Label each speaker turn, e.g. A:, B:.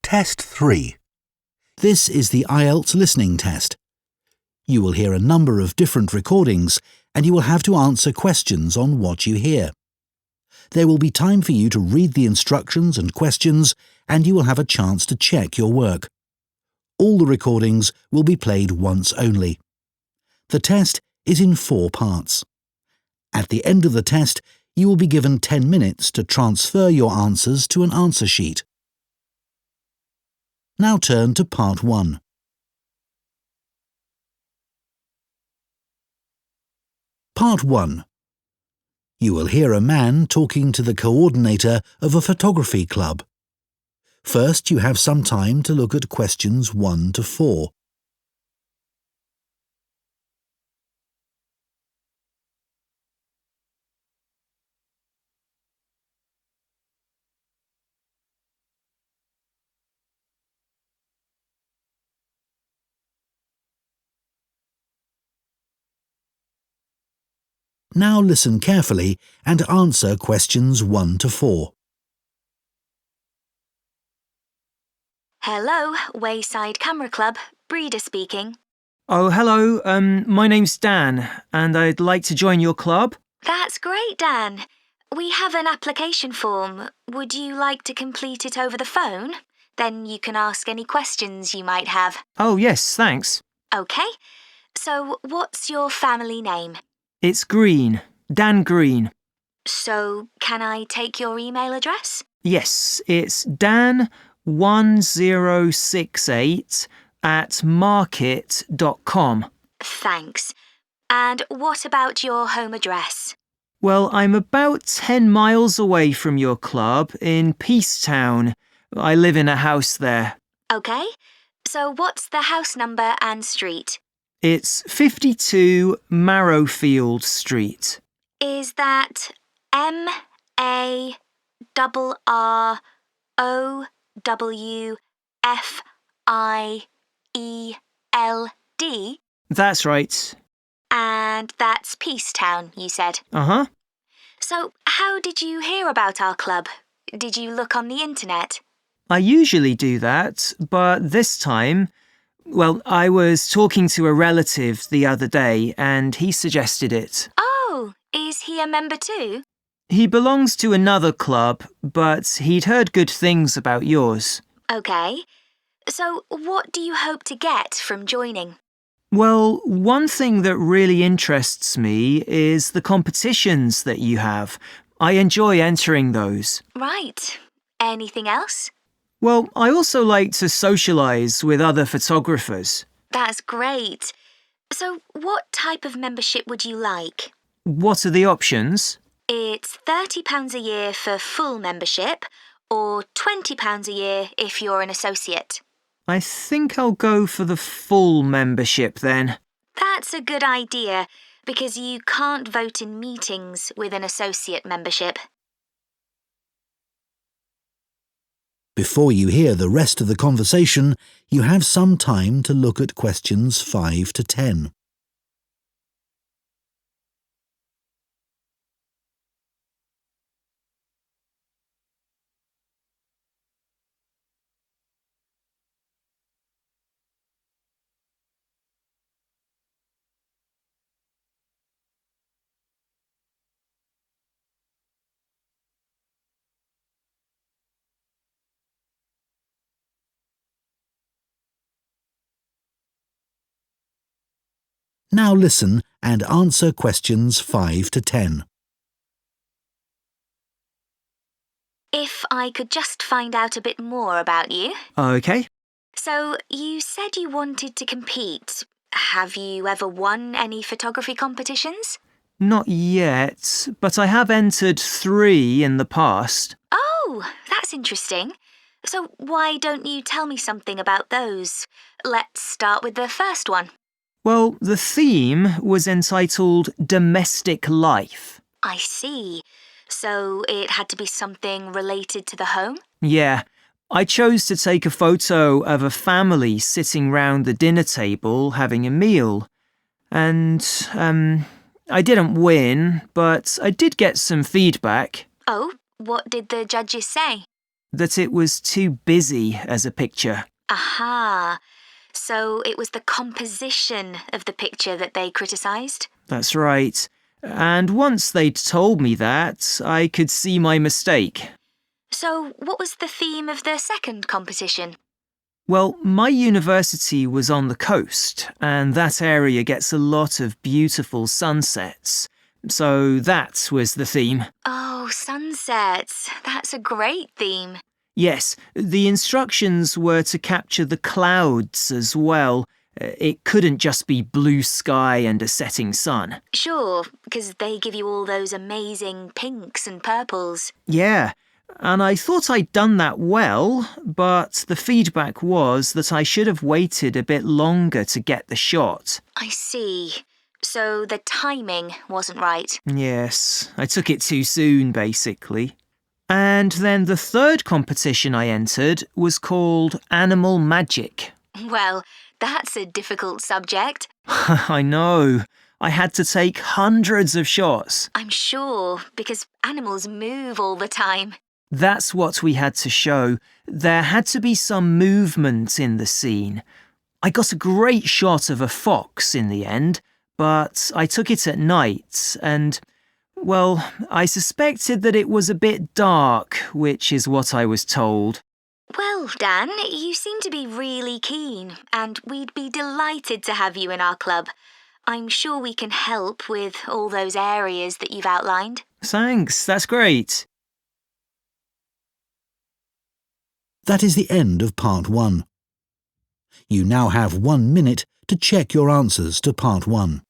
A: Test 3. This is the IELTS listening test. You will hear a number of different recordings and you will have to answer questions on what you hear. There will be time for you to read the instructions and questions and you will have a chance to check your work. All the recordings will be played once only. The test is in 4 parts. At the end of the test, you will be given 10 minutes to transfer your answers to an answer sheet. Now turn to Part 1. Part 1. You will hear a man talking to the coordinator of a photography club. First, you have some time to look at questions 1 to 4. Now listen carefully and answer questions 1 to 4.
B: Hello, Wayside Camera Club, Breeder speaking.
C: Oh, hello. My name's Dan, and I'd like to join your club.
B: That's great, Dan. We have an application form. Would you like to complete it over the phone? Then you can ask any questions you might have.
C: Oh, yes, thanks.
B: OK. So, what's your family name?
C: It's Green. Dan Green.
B: So, can I take your email address?
C: Yes, it's dan1068@market.com.
B: Thanks. And what about your home address?
C: Well, I'm about 10 miles away from your club in Peacetown. I live in a house there.
B: OK. So, what's the house number and street?
C: It's 52 Marrowfield Street.
B: Is that MARROWFIELD?
C: That's right.
B: And that's Peacetown, you said.
C: Uh-huh.
B: So, how did you hear about our club? Did you look on the internet?
C: I usually do that, but this time, well, I was talking to a relative the other day and he suggested it.
B: Oh, is he a member too?
C: He belongs to another club, but he'd heard good things about yours.
B: OK. So, what do you hope to get from joining?
C: Well, one thing that really interests me is the competitions that you have. I enjoy entering those.
B: Right. Anything else?
C: Well, I also like to socialise with other photographers.
B: That's great. So, what type of membership would you like?
C: What are the options?
B: It's £30 a year for full membership or £20 a year if you're an associate.
C: I think I'll go for the full membership then.
B: That's a good idea because you can't vote in meetings with an associate membership.
A: Before you hear the rest of the conversation, you have some time to look at questions 5 to 10. Now listen and answer questions 5 to 10.
B: If I could just find out a bit more about you.
C: OK.
B: So, you said you wanted to compete. Have you ever won any photography competitions?
C: Not yet, but I have entered 3 in the past.
B: Oh, that's interesting. So, why don't you tell me something about those? Let's start with the first one.
C: Well, the theme was entitled Domestic Life.
B: I see. So it had to be something related to the home?
C: Yeah. I chose to take a photo of a family sitting round the dinner table having a meal. And, I didn't win, but I did get some feedback.
B: Oh, what did the judges say?
C: that it was too busy as a picture.
B: Aha. So it was the composition of the picture that they criticised?
C: That's right. And once they'd told me that, I could see my mistake.
B: So what was the theme of the second competition?
C: Well, my university was on the coast, and that area gets a lot of beautiful sunsets. So that was the theme.
B: Oh, sunsets. That's a great theme.
C: Yes, the instructions were to capture the clouds as well. It couldn't just be blue sky and a setting sun.
B: Sure, because they give you all those amazing pinks and purples.
C: Yeah, and I thought I'd done that well, but the feedback was that I should have waited a bit longer to get the shot.
B: I see. So the timing wasn't right.
C: Yes, I took it too soon, basically. And then the third competition I entered was called Animal Magic.
B: Well, that's a difficult subject.
C: I know. I had to take hundreds of shots.
B: I'm sure, because animals move all the time.
C: That's what we had to show. There had to be some movement in the scene. I got a great shot of a fox in the end, but I took it at night and, well, I suspected that it was a bit dark, which is what I was told.
B: Well, Dan, you seem to be really keen, and we'd be delighted to have you in our club. I'm sure we can help with all those areas that you've outlined.
C: Thanks, that's great.
A: That is the end of Part 1. You now have 1 minute to check your answers to Part 1.